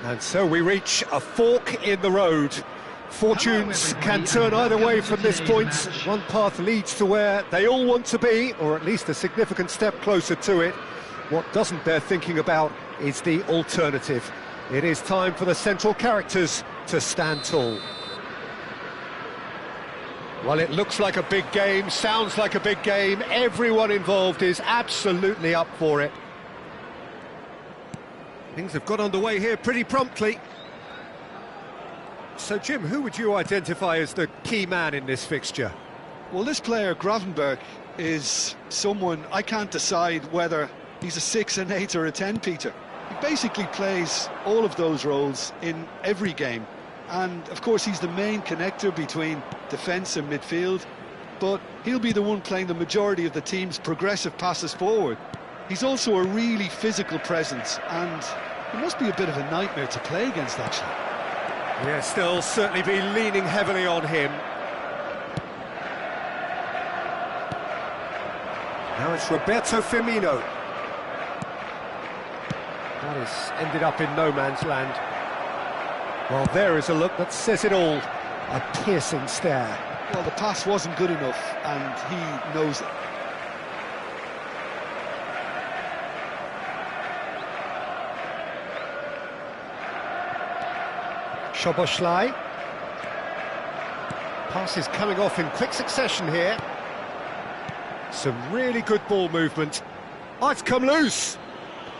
And so we reach a fork in the road. Fortunes can turn either way from this point. One path leads to where they all want to be, or at least a significant step closer to it. What doesn't bear thinking about is the alternative. It is time for the central characters to stand tall. Well, it looks like a big game, sounds like a big game. Everyone involved is absolutely up for it. Things have got underway here pretty promptly. So, Jim, who would you identify as the key man in this fixture? Well, this player, Gravenberg, is someone I can't decide whether he's a 6, an 8 or a 10, Peter. He basically plays all of those roles in every game. And, of course, he's the main connector between defence and midfield. But he'll be the one playing the majority of the team's progressive passes forward. He's also a really physical presence, and it must be a bit of a nightmare to play against, actually. Yes, they'll certainly be leaning heavily on him. Now it's Roberto Firmino. That has ended up in no man's land. Well, there is a look that says it all. A piercing stare. Well, the pass wasn't good enough, and he knows it. Szoboszlai. Pass is coming off in quick succession here. Some really good ball movement. Oh, it's come loose.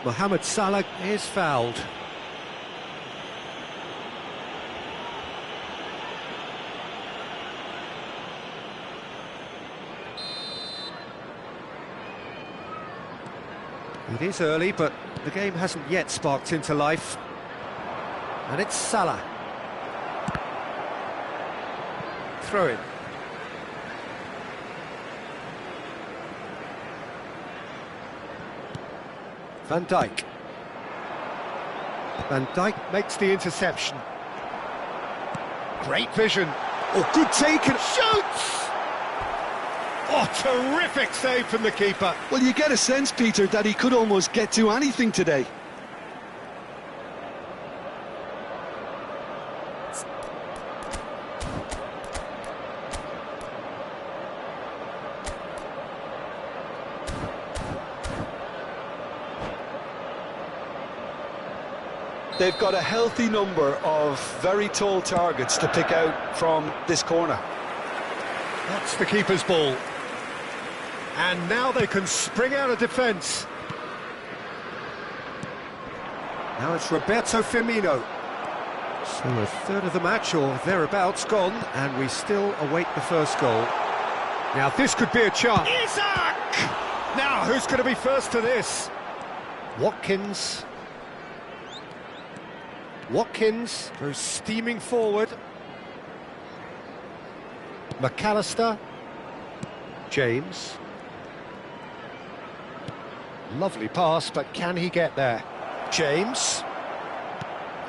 Mohamed Salah is fouled. It is early, but the game hasn't yet sparked into life. And it's Salah. Throw in. Van Dijk. Van Dijk makes the interception. Great vision. Oh, good take and shoots! Oh, terrific save from the keeper. Well, you get a sense, Peter, that he could almost get to anything today. They've got a healthy number of very tall targets to pick out from this corner. That's the keeper's ball. And now they can spring out of defence. Now it's Roberto Firmino. So a third of the match or thereabouts gone, and we still await the first goal. Now this could be a chance. Isak! Now who's going to be first to this? Watkins goes steaming forward. McAllister. James. Lovely pass, but can he get there? James.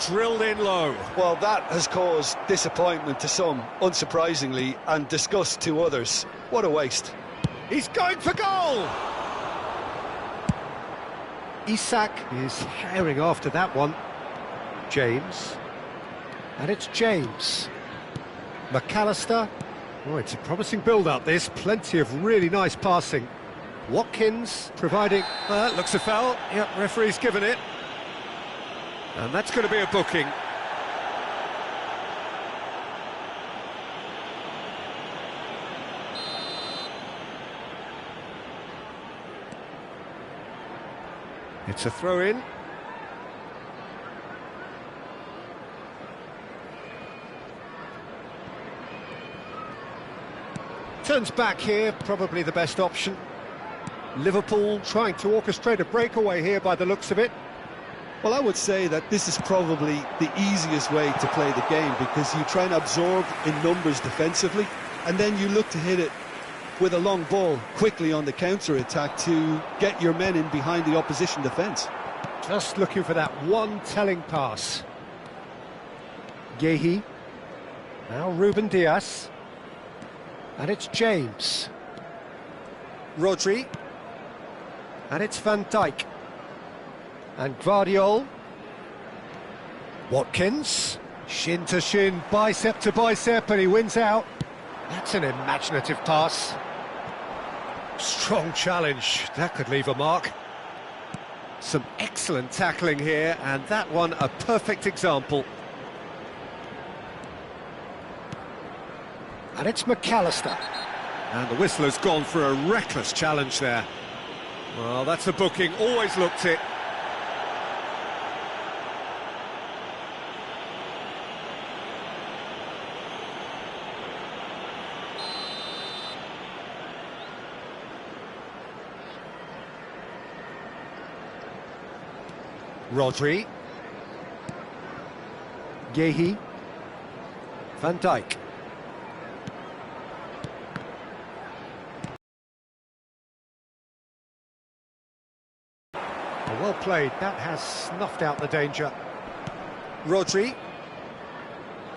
Drilled in low. Well, that has caused disappointment to some, unsurprisingly, and disgust to others. What a waste. He's going for goal! Isak is herring after that one. James. And it's James. McAllister. Oh, it's a promising build-up, this. Plenty of really nice passing. Watkins providing... looks a foul. Yep, referee's given it. And that's going to be a booking. It's a throw-in. Turns back here, probably the best option. Liverpool trying to orchestrate a breakaway here by the looks of it. Well, I would say that this is probably the easiest way to play the game, because you try and absorb in numbers defensively, and then you look to hit it with a long ball quickly on the counter-attack to get your men in behind the opposition defence. Just looking for that one telling pass. Yehi. Now Ruben Dias. And it's James. Rodri. And it's Van Dijk. And Guardiol. Watkins, shin to shin, bicep to bicep, and he wins out. That's an imaginative pass. Strong challenge, that could leave a mark. Some excellent tackling here, and that one a perfect example. And it's McAllister. And the whistle has gone for a reckless challenge there. Well, that's a booking, always looked it. Rodri. Gehi. Van Dijk. Well played, that has snuffed out the danger. Rodri.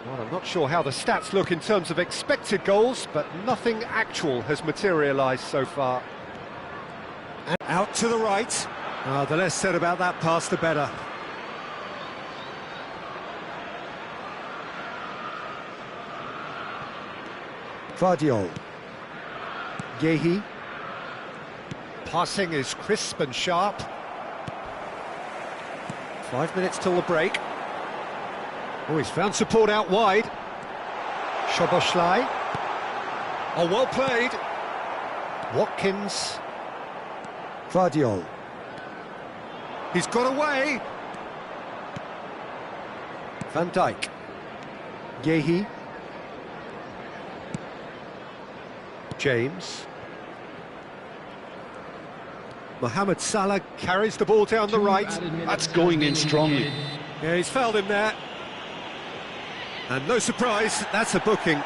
Well, I'm not sure how the stats look in terms of expected goals, but nothing actual has materialised so far. And out to the right. The less said about that pass, the better. Vardiol. Gehi. Passing is crisp and sharp. 5 minutes till the break. Oh, he's found support out wide. Szoboszlai. Oh, well played. Watkins. Vardiol. He's got away. Van Dijk. Gehi. James. Mohamed Salah carries the ball down the right. That's going in strongly. Yeah, he's fouled him there. And no surprise, that's a booking.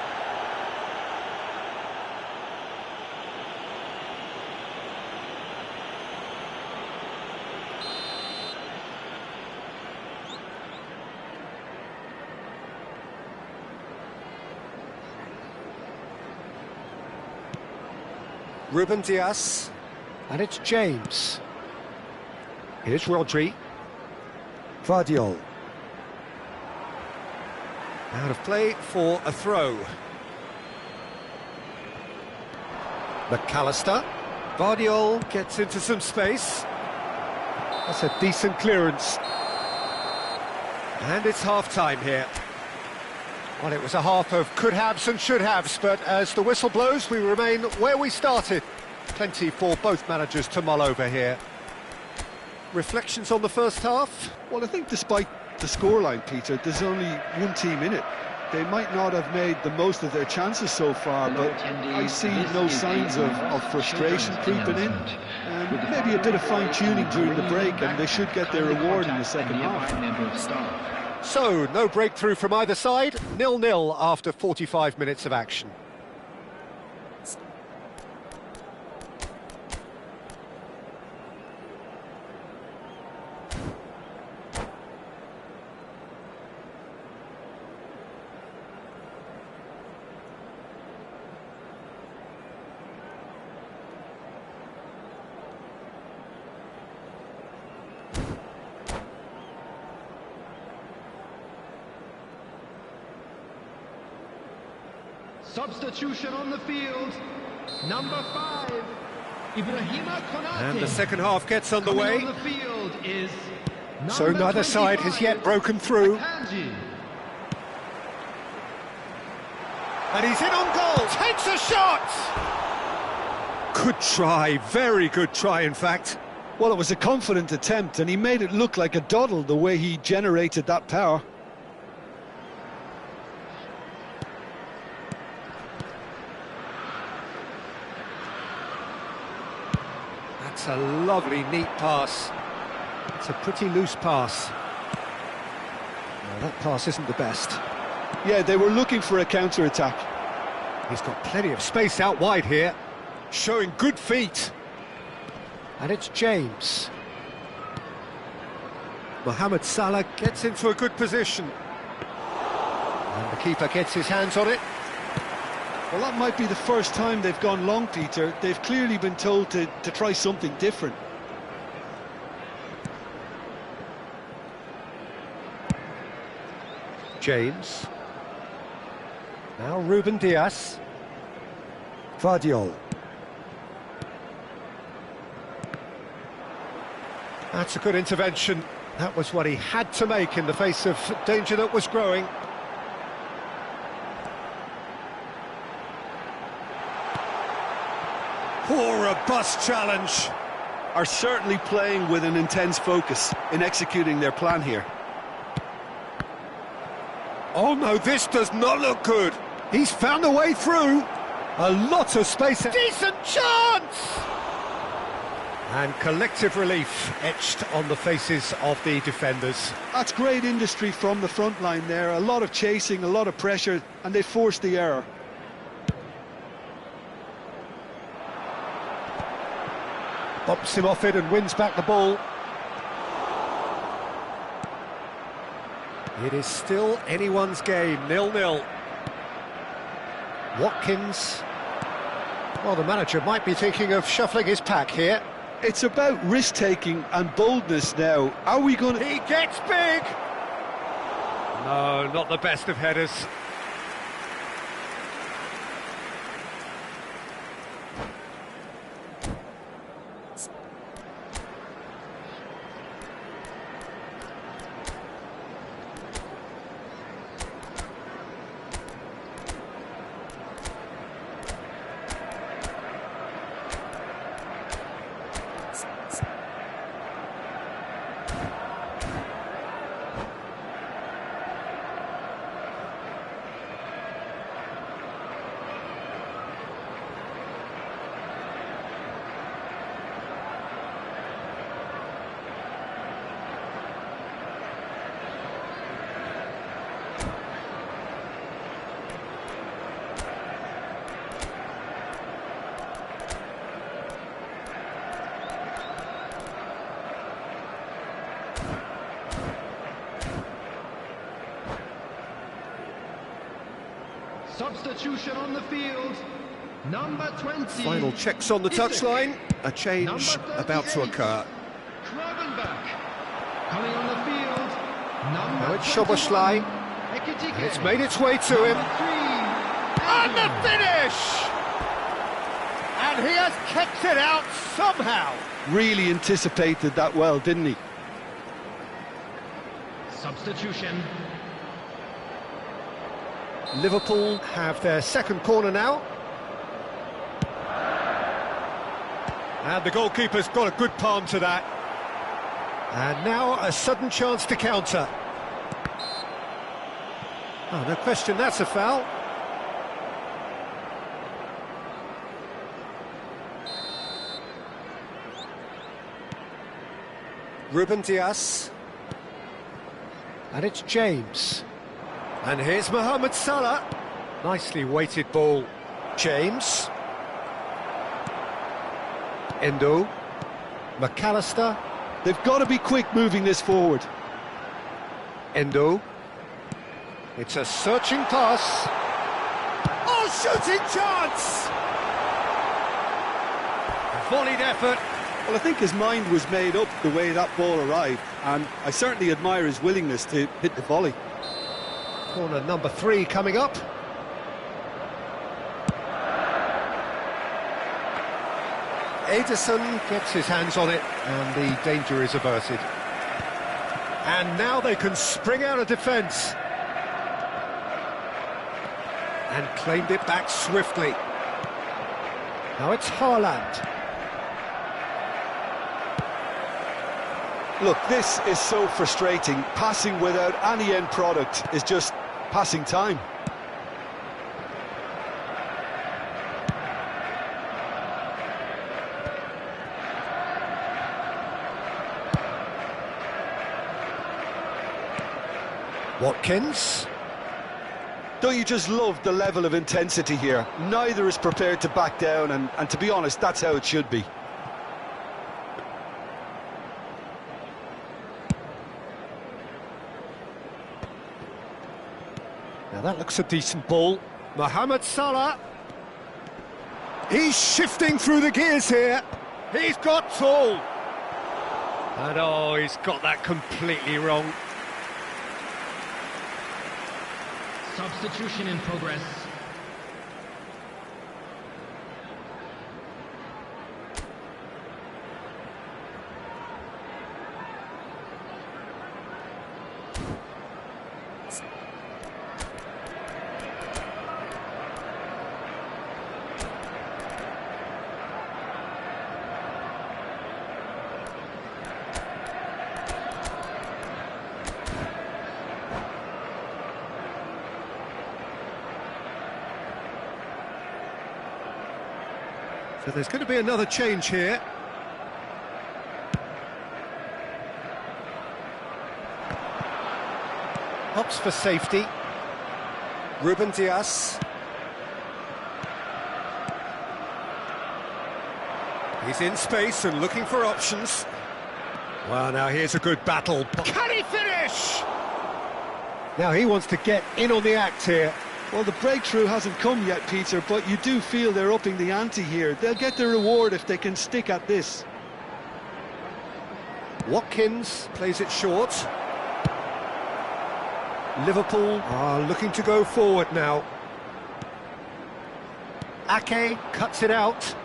Ruben Dias. And it's James. Here's Rodri. Vardiol. Out of play for a throw. McAllister. Vardiol gets into some space. That's a decent clearance. And it's half-time here. Well, it was a half of could-haves and should-haves, but as the whistle blows, we remain where we started. Plenty for both managers to mull over here. Reflections on the first half? Well, I think despite the scoreline, Peter, there's only one team in it. They might not have made the most of their chances so far, but I see no signs of frustration creeping in. And maybe a bit of fine-tuning during the break, and they should get their reward in the second half. So, no breakthrough from either side, 0-0 after 45 minutes of action. Substitution on the field, number 5, Ibrahima Konate. And the second half gets underway. On the field is So neither side has yet broken through. Akanji. And he's in on goal, takes a shot! Good try, very good try in fact. Well, it was a confident attempt, and he made it look like a doddle the way he generated that power. That's a lovely, neat pass. It's a pretty loose pass. No, that pass isn't the best. Yeah, they were looking for a counter-attack. He's got plenty of space out wide here, showing good feet. And it's James. Mohamed Salah gets into a good position. And the keeper gets his hands on it. Well, that might be the first time they've gone long, Peter. They've clearly been told to try something different. James. Now Ruben Diaz. Vardiol. That's a good intervention. That was what he had to make in the face of danger that was growing. Poor, robust challenge. Are certainly playing with an intense focus in executing their plan here. Oh no, this does not look good. He's found a way through. A lot of space. Decent chance! And collective relief etched on the faces of the defenders. That's great industry from the front line there. A lot of chasing, a lot of pressure, and they forced the error. Bops him off it and wins back the ball. It is still anyone's game, 0-0. Watkins. Well, the manager might be thinking of shuffling his pack here. It's about risk-taking and boldness now. Are we going to... He gets big! No, not the best of headers. Substitution on the field. Number 20. Final checks on the touchline. A change about to occur. Gravenberch. Coming on the field. Number Now it's Szoboszlai. And it's made its way to him. And the finish! And he has kept it out somehow. Really anticipated that well, didn't he? Substitution. Liverpool have their second corner now. And the goalkeeper's got a good palm to that. And now a sudden chance to counter. Oh, no question, that's a foul. Ruben Diaz. And it's James. And here's Mohamed Salah. Nicely weighted ball. James. Endo. McAllister. They've got to be quick moving this forward. Endo. It's a searching pass. Oh, shooting chance! Volleyed effort. Well, I think his mind was made up the way that ball arrived, and I certainly admire his willingness to hit the volley. Corner number 3 coming up. Ederson gets his hands on it, and the danger is averted. And now they can spring out of defence. And claimed it back swiftly. Now it's Haaland. Look, this is so frustrating. Passing without any end product is just passing time. Watkins. Don't you just love the level of intensity here? Neither is prepared to back down, and to be honest, that's how it should be. Now that looks a decent ball. Mohamed Salah. He's shifting through the gears here. He's got tall. And oh, he's got that completely wrong. Substitution in progress. So there's going to be another change here. Opts for safety. Ruben Dias. He's in space and looking for options. Well, now here's a good battle. Can he finish? Now he wants to get in on the act here. Well, the breakthrough hasn't come yet, Peter, but you do feel they're upping the ante here. They'll get the reward if they can stick at this. Watkins plays it short. Liverpool are looking to go forward now. Ake cuts it out.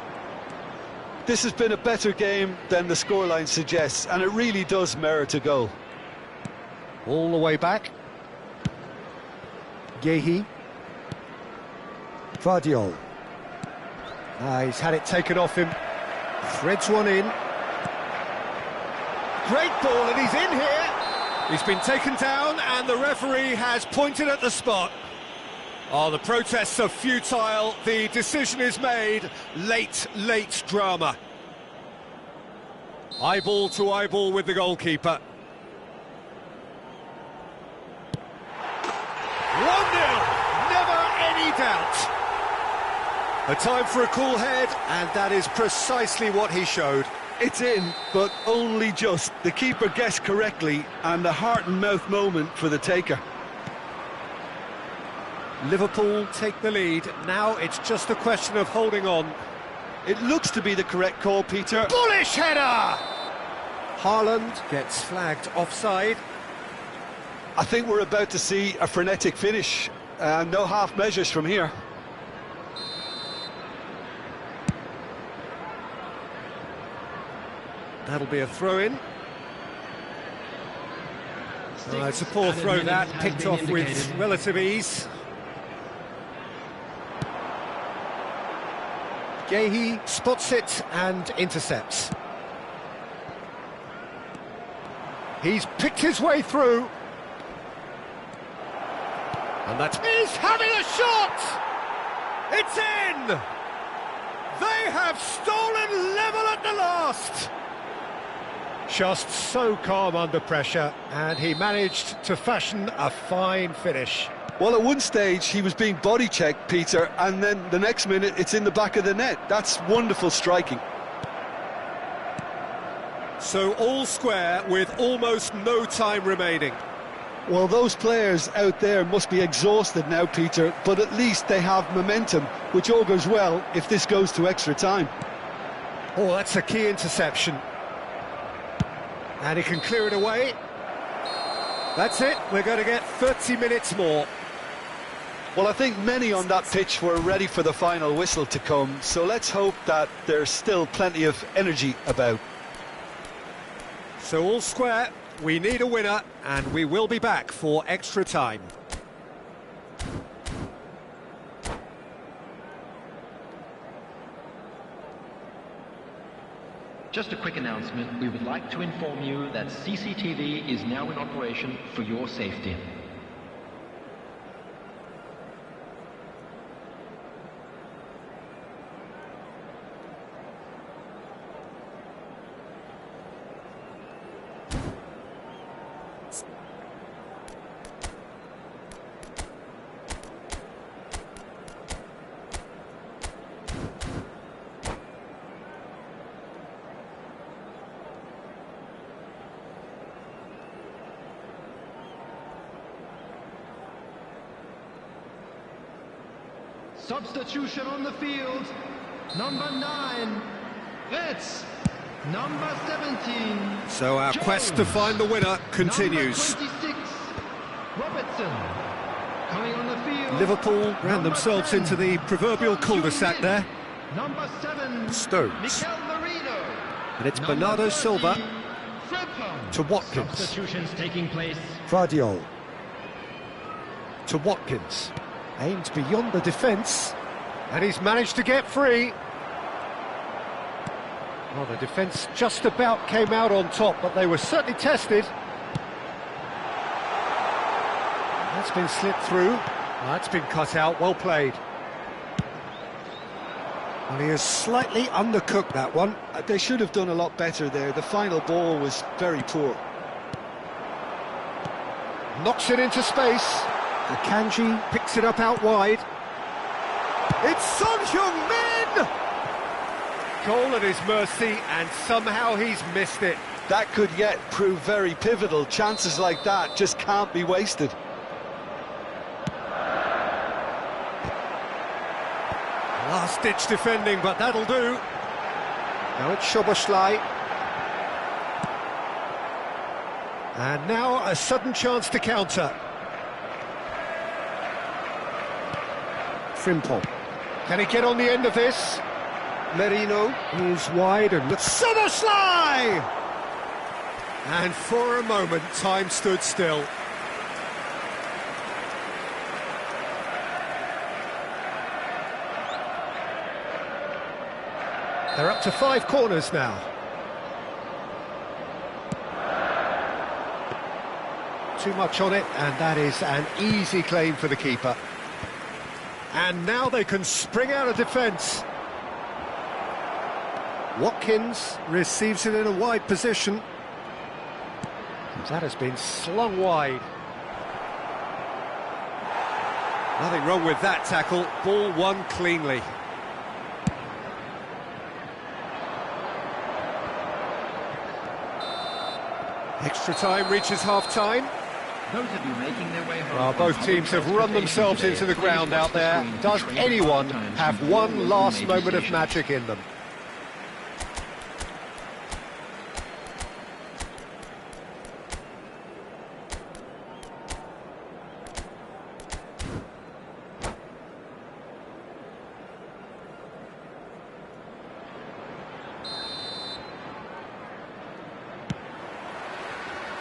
This has been a better game than the scoreline suggests, and it really does merit a goal. All the way back. Gehi. Vardiol. He's had it taken off him. Threads one in. Great ball, and he's in here. He's been taken down, and the referee has pointed at the spot. Oh, the protests are futile. The decision is made. Late drama. Eyeball to eyeball with the goalkeeper. 1-0. Never any doubt. A time for a cool head, and that is precisely what he showed. It's in, but only just. The keeper guessed correctly, and a heart-and-mouth moment for the taker. Liverpool take the lead. Now it's just a question of holding on. It looks to be the correct call, Peter. Bullish header! Haaland gets flagged offside. I think we're about to see a frenetic finish. No half measures from here. That'll be a throw-in. It's a poor throw that, picked off with relative ease. Gehi spots it and intercepts. He's picked his way through. And that's... He's having a shot! It's in! They have stolen level at the last! Just so calm under pressure, and he managed to fashion a fine finish. Well, at one stage he was being body-checked, Peter, and then the next minute it's in the back of the net. That's wonderful striking. So all square with almost no time remaining. Well, those players out there must be exhausted now, Peter, but at least they have momentum, which augurs well if this goes to extra time. Oh, that's a key interception. And he can clear it away. That's it, we're going to get 30 minutes more. Well, I think many on that pitch were ready for the final whistle to come, so let's hope that there's still plenty of energy about. So all square, we need a winner, and we will be back for extra time. Just a quick announcement. We would like to inform you that CCTV is now in operation for your safety. Substitution on the field. Number 9, Reds. Number 17. So our Jones. quest to find the winner continues. Number 26, Robertson. Coming on the field. Liverpool ran themselves into the proverbial cul-de-sac there. Number 7. Stones. Mikel Merino. And it's Number Bernardo 30, Silva Frimpong. to Watkins. Substitutions taking place. Vardiol to Watkins. Aimed beyond the defence. And he's managed to get free. Well, the defence just about came out on top, but they were certainly tested. That's been slipped through. That's been cut out. Well played. Well, he has slightly undercooked that one. They should have done a lot better there. The final ball was very poor. Knocks it into space. Akanji picks it up out wide. It's Son Heung-min! Goal at his mercy, and somehow he's missed it. That could yet prove very pivotal. Chances like that just can't be wasted. Last-ditch defending, but that'll do. Now it's Szoboszlai. And now a sudden chance to counter. Frimpong. Can he get on the end of this? Merino is wide and looks... Szoboszlai! And for a moment, time stood still. They're up to 5 corners now. Too much on it, and that is an easy claim for the keeper. And now they can spring out of defence. Watkins receives it in a wide position. That has been slung wide. Nothing wrong with that tackle. Ball won cleanly. Extra time reaches half-time. Those of you making their way home. Well, both teams have run themselves into the ground out there. Does anyone have one last moment of magic in them?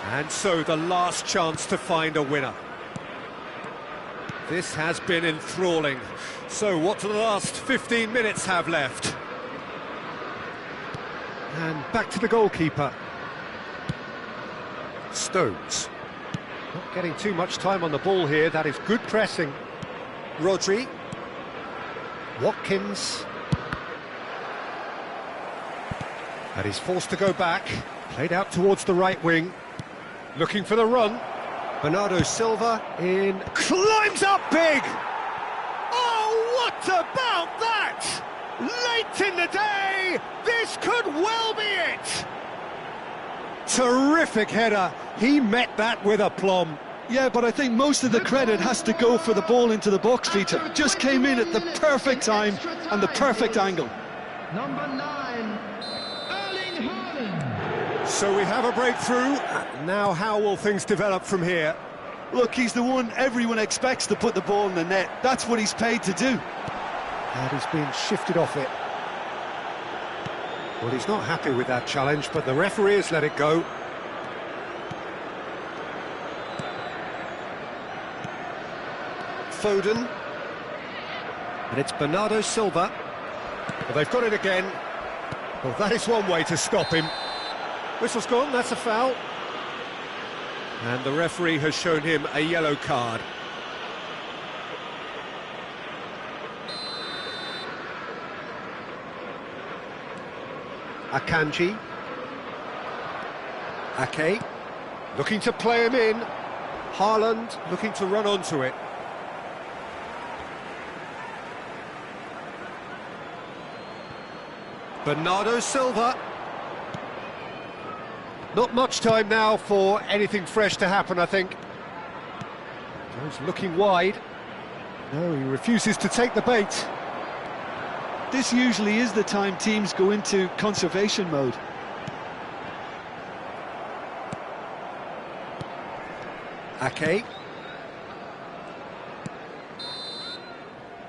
And so the last chance to find a winner. This has been enthralling. So what do the last 15 minutes have left? And back to the goalkeeper. Stones. Not getting too much time on the ball here. That is good pressing. Rodri. Watkins. And he's forced to go back. Played out towards the right wing. Looking for the run. Bernardo Silva in. Climbs up big! Oh, what about that? Late in the day, this could well be it! Terrific header. He met that with aplomb. Yeah, but I think most of the credit has to go for the ball into the box, Peter. Just came in at the perfect time and the perfect angle. Number 9, Erling Haaland. So we have a breakthrough. Now how will things develop from here? Look, he's the one everyone expects to put the ball in the net. That's what he's paid to do. And he's been shifted off it. Well, he's not happy with that challenge, but the referee has let it go. Foden. And it's Bernardo Silva. Well, they've got it again. Well, that is one way to stop him. Whistle's gone, that's a foul. And the referee has shown him a yellow card. Akanji. Ake. Looking to play him in. Haaland looking to run onto it. Bernardo Silva. Not much time now for anything fresh to happen, I think. Goes looking wide. No, he refuses to take the bait. This usually is the time teams go into conservation mode. Ake.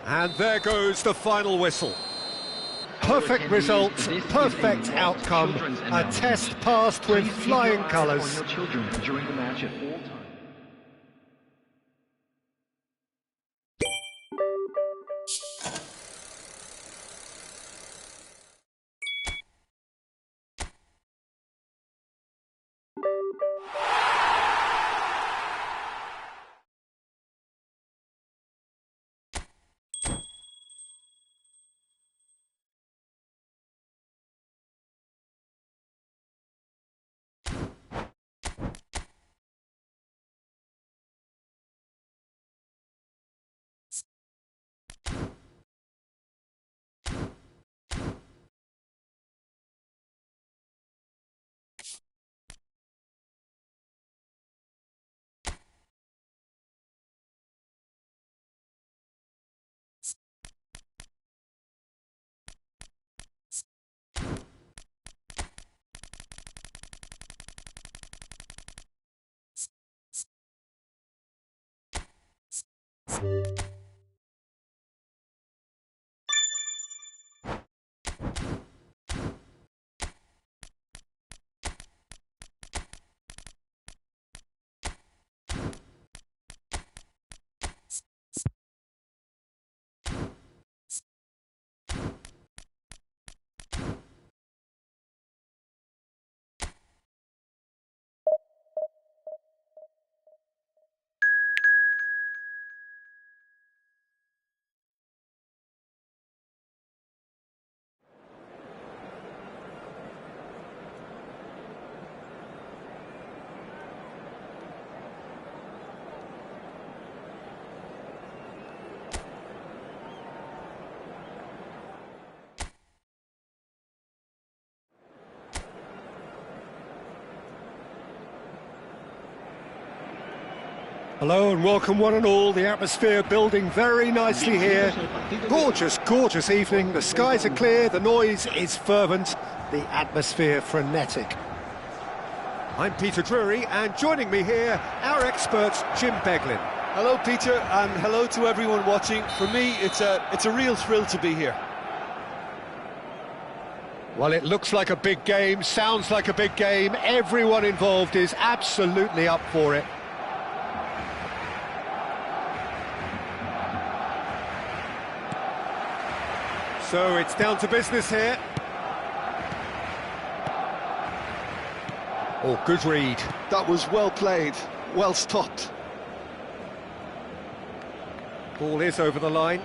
And there goes the final whistle. Perfect Attendees, result, this is perfect a outcome, children's a announcement. test passed with Please keep flying your eye colours. on your children during the match at all times. Hello and welcome one and all, the atmosphere building very nicely here. Gorgeous, gorgeous evening, the skies are clear, the noise is fervent, the atmosphere frenetic. I'm Peter Drury and joining me here, our expert Jim Beglin. Hello, Peter, and hello to everyone watching. For me, it's a real thrill to be here. Well, it looks like a big game, sounds like a big game, everyone involved is absolutely up for it. So it's down to business here. Oh, good read. That was well played, well stopped. Ball is over the line.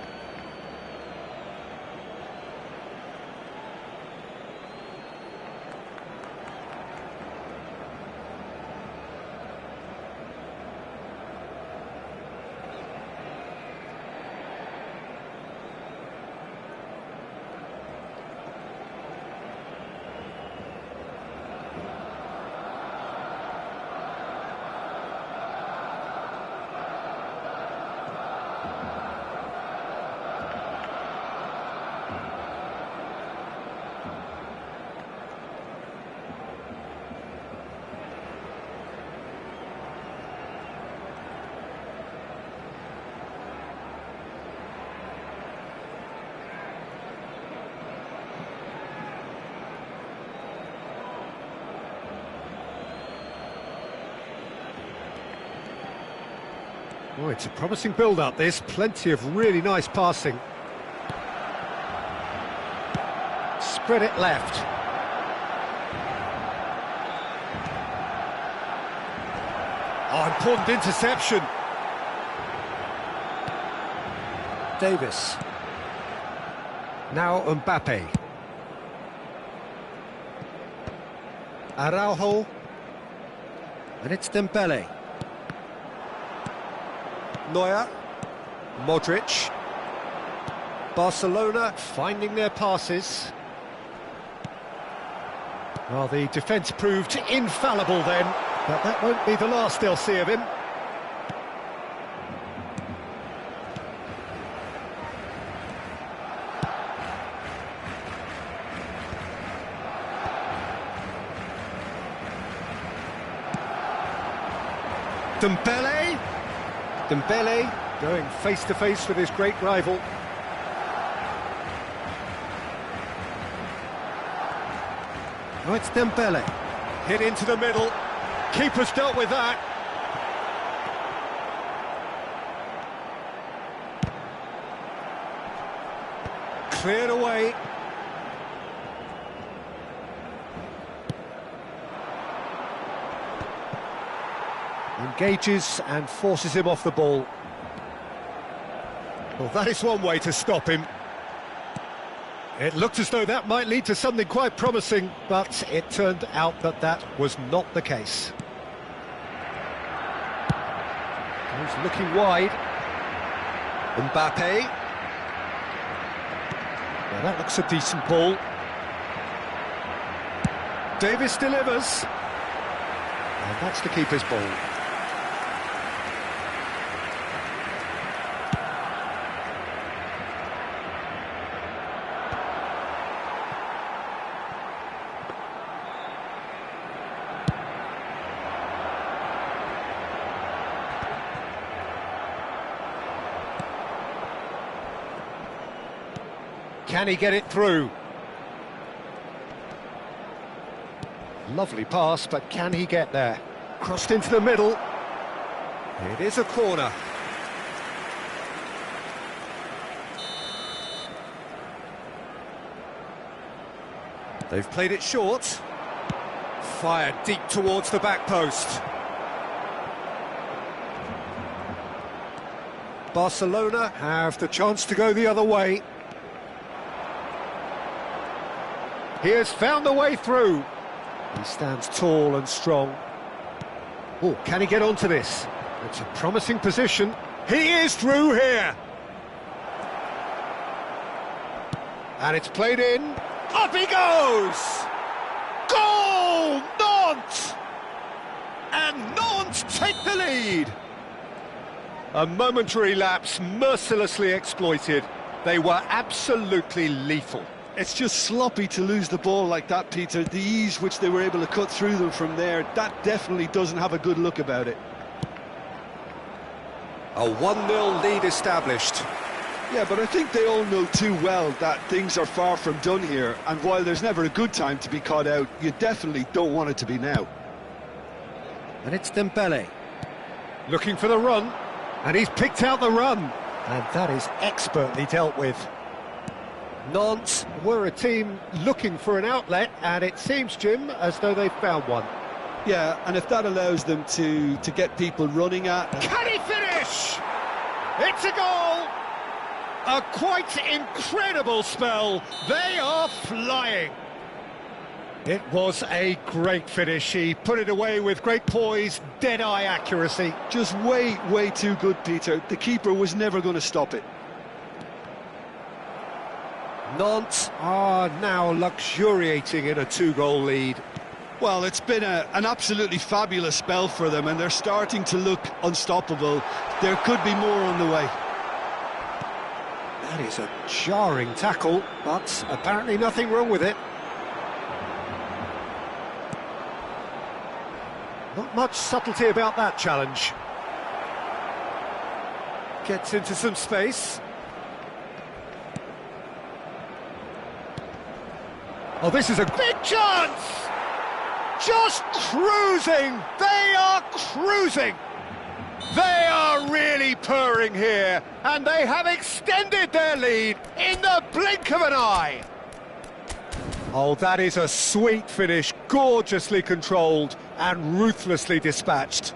Oh, it's a promising build-up, this. Plenty of really nice passing. Spread it left. Oh, important interception. Davis. Now Mbappe. Araujo. And it's Dembele. Neuer, Modric, Barcelona finding their passes. Well, the defence proved infallible then, but that won't be the last they'll see of him. Dembele going face-to-face with his great rival. Oh, it's Dembele. Hit into the middle. Keeper's dealt with that. Cleared away. Engages and forces him off the ball. Well, that is one way to stop him. It looked as though that might lead to something quite promising, but it turned out that that was not the case. He's looking wide. Mbappe. Well, that looks a decent ball. Davis delivers. And that's the keeper's ball. Can he get it through? Lovely pass, but can he get there? Crossed into the middle. It is a corner. They've played it short. Fired deep towards the back post. Barcelona have the chance to go the other way. He has found the way through. He stands tall and strong. Oh, can he get onto this? It's a promising position. He is through here. And it's played in. Up he goes! Goal! Nantes! And Nantes take the lead. A momentary lapse mercilessly exploited. They were absolutely lethal. It's just sloppy to lose the ball like that, Peter. The ease which they were able to cut through them from there, that definitely doesn't have a good look about it. A 1-0 lead established. Yeah, but I think they all know too well that things are far from done here, and while there's never a good time to be caught out, you definitely don't want it to be now. And it's Dembele. Looking for the run, and he's picked out the run. And that is expertly dealt with. Nantes were a team looking for an outlet, and it seems, Jim, as though they've found one. Yeah, and if that allows them to get people running at... Can he finish? It's a goal! A quite incredible spell. They are flying. It was a great finish. He put it away with great poise, dead-eye accuracy. Just way, way too good, Peter. The keeper was never going to stop it. Nantes are now luxuriating in a 2-goal lead. Well, it's been an absolutely fabulous spell for them, and they're starting to look unstoppable. There could be more on the way. That is a jarring tackle, but apparently nothing wrong with it. Not much subtlety about that challenge. Gets into some space. Oh, this is a big chance! Just cruising! They are cruising! They are really purring here, and they have extended their lead in the blink of an eye. Oh, that is a sweet finish, gorgeously controlled and ruthlessly dispatched.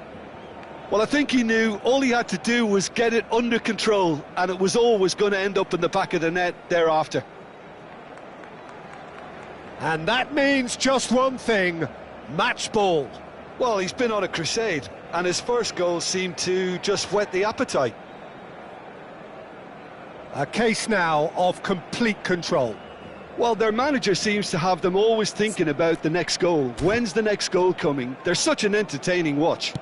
Well, I think he knew all he had to do was get it under control, and it was always going to end up in the back of the net thereafter. And that means just one thing, match ball. Well, he's been on a crusade, and his first goal seemed to just whet the appetite. A case now of complete control. Well, their manager seems to have them always thinking about the next goal. When's the next goal coming? They're such an entertaining watch.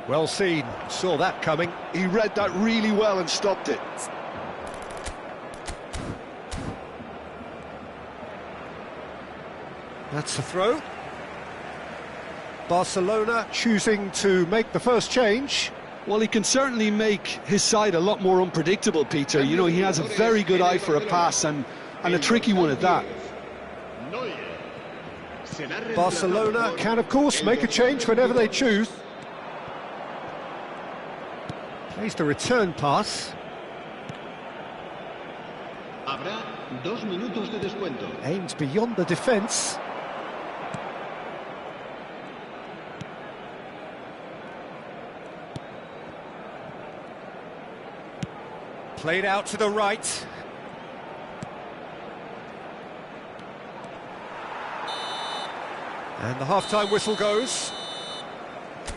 Well seen, saw that coming. He read that really well and stopped it. That's a throw. Barcelona choosing to make the first change. Well, he can certainly make his side a lot more unpredictable, Peter. You know, he has a very good eye for a pass, and a tricky one at that. Barcelona can, of course, make a change whenever they choose. Plays the return pass. Habrá 2 minutos de descuento. Aims beyond the defence. Played out to the right. And the half-time whistle goes.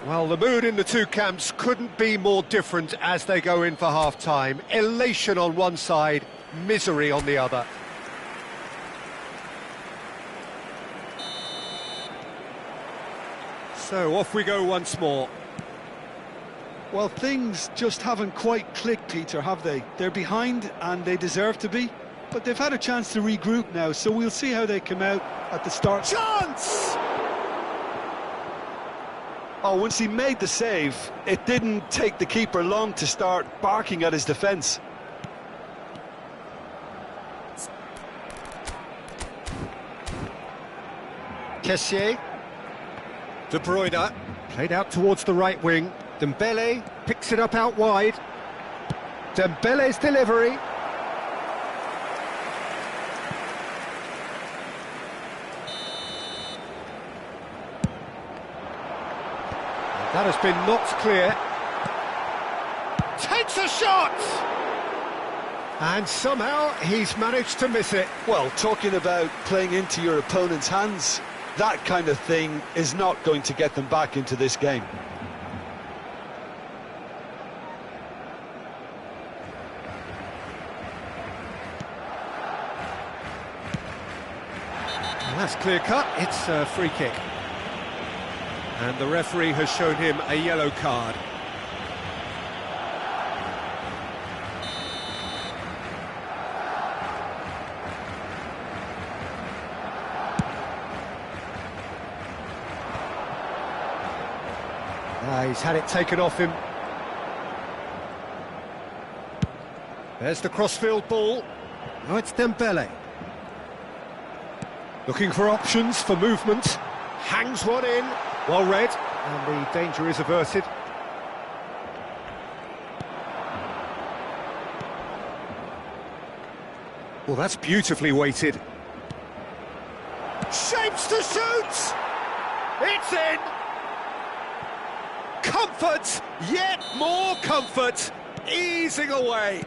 Well, the mood in the two camps couldn't be more different as they go in for half-time. Elation on one side, misery on the other. So off we go once more. Well, things just haven't quite clicked, Peter, have they? They're behind and they deserve to be, but they've had a chance to regroup now, so we'll see how they come out at the start. Chance! Oh, once he made the save, it didn't take the keeper long to start barking at his defence. Kessié. De Bruyne. Played out towards the right wing. Dembele picks it up out wide. Dembele's delivery. That has been knocked clear. Takes a shot! And somehow he's managed to miss it. Well, talking about playing into your opponent's hands, that kind of thing is not going to get them back into this game. Well, that's clear cut. It's a free kick. And the referee has shown him a yellow card. He's had it taken off him. There's the crossfield ball. Oh, it's Dembele. Looking for options for movement. Hangs one in. Well read. And the danger is averted. Well, that's beautifully weighted. Shapes to shoot! It's in! Comfort! Yet more comfort! Easing away!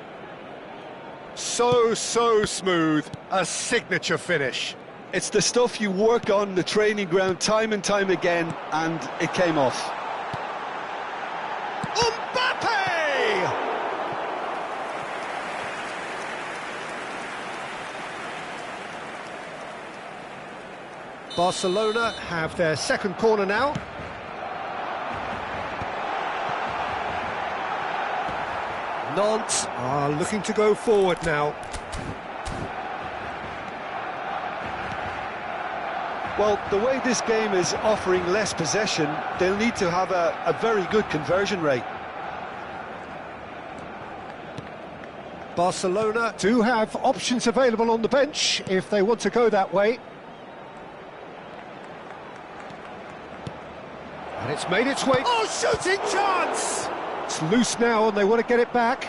So smooth. A signature finish. It's the stuff you work on the training ground time and time again, and it came off. Mbappe! Barcelona have their second corner now. Nantes are looking to go forward now. Well, the way this game is offering less possession, they'll need to have a very good conversion rate. Barcelona do have options available on the bench if they want to go that way. And it's made its way... Oh, shooting chance! It's loose now and they want to get it back.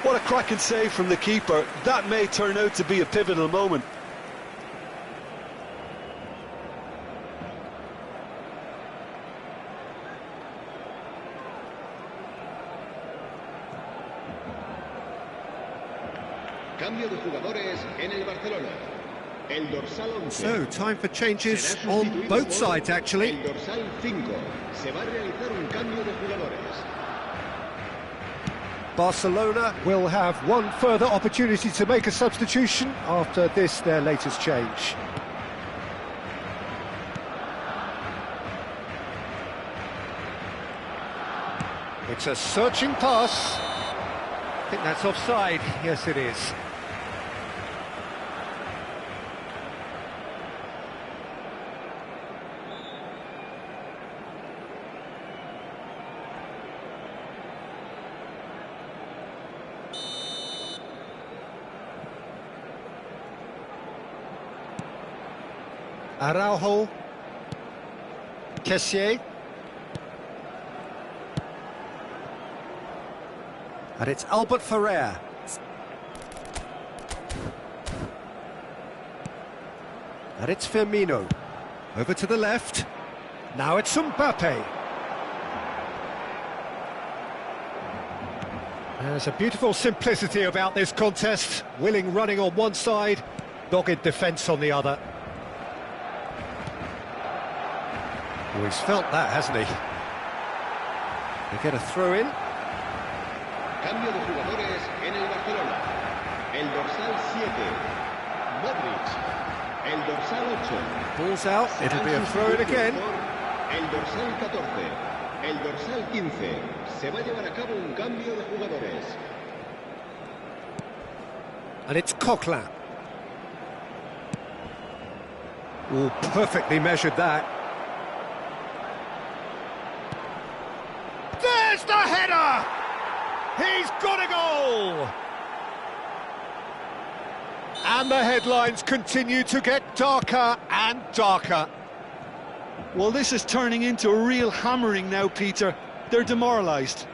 What a cracking save from the keeper. That may turn out to be a pivotal moment. Cambio de jugadores en el Barcelona. El dorsal 11. So, time for changes on both sides, actually. El dorsal 5. Se va a realizar un cambio de jugadores. Barcelona will have one further opportunity to make a substitution after this, their latest change. It's a searching pass. I think that's offside. Yes, it is. Araujo. Kessié. And it's Albert Ferrer. And it's Firmino. Over to the left. Now it's Mbappe. There's a beautiful simplicity about this contest. Willing running on one side, dogged defence on the other. Oh, he's felt that, hasn't he? They get a throw in. Cambio de jugadores en el Barcelona. El dorsal 7, Modric. El dorsal 8. Ball's out, it'll be a throw in again. El dorsal 14. El dorsal 15. Se va a llevar a cabo un cambio de jugadores. And it's Coquelin. Oh, perfectly measured that. There's the header! He's got a goal! And the headlines continue to get darker and darker. Well, this is turning into a real hammering now, Peter. They're demoralised.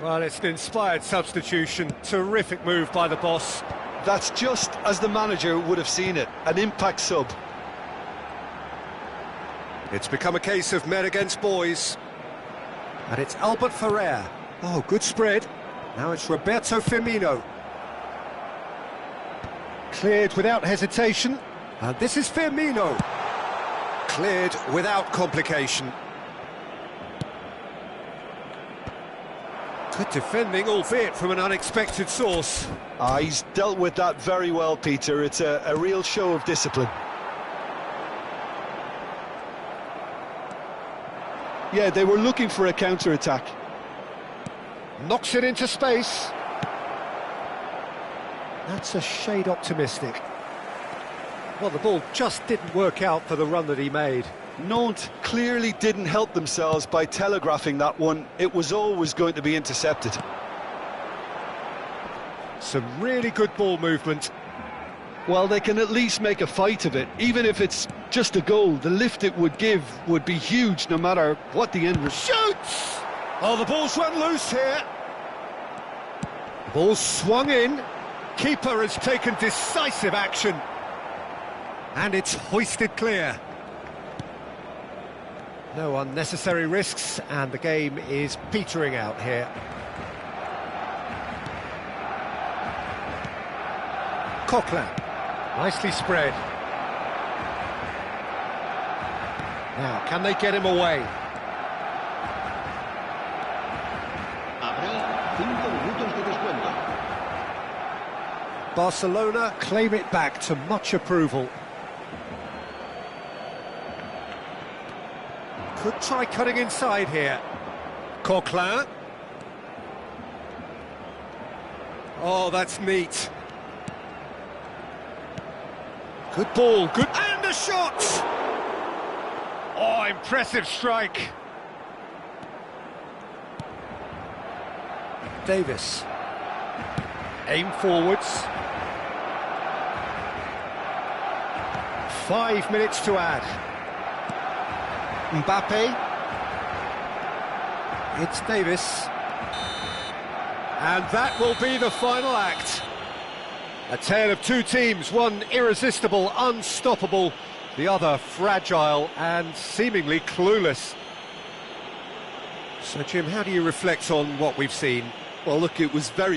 Well, it's an inspired substitution. Terrific move by the boss. That's just as the manager would have seen it, an impact sub. It's become a case of men against boys. And it's Albert Ferrer. Oh, good spread. Now it's Roberto Firmino. Cleared without hesitation. And this is Firmino. Cleared without complication. Good defending, albeit from an unexpected source. He's dealt with that very well, Peter. It's a real show of discipline. Yeah, they were looking for a counter-attack. Knocks it into space. That's a shade optimistic. Well, the ball just didn't work out for the run that he made. Nantes clearly didn't help themselves by telegraphing that one. It was always going to be intercepted. Some really good ball movement. Well, they can at least make a fight of it. Even if it's just a goal, the lift it would give would be huge no matter what the end result. Shoots! Oh, the ball's run loose here. The ball's swung in. Keeper has taken decisive action. And it's hoisted clear. No unnecessary risks, and the game is petering out here. Coquelin, nicely spread. Now, can they get him away? Habrá 5 minutos de descuento. Barcelona claim it back to much approval. Could try cutting inside here. Coquelin. Oh, that's neat. Good ball, good... And a shot! Oh, impressive strike. Davis. Aim forwards. 5 minutes to add. Mbappe. It's Davis. And that will be the final act. A tale of two teams, one irresistible, unstoppable, the other fragile and seemingly clueless. So, Jim, how do you reflect on what we've seen? Well, look, it was very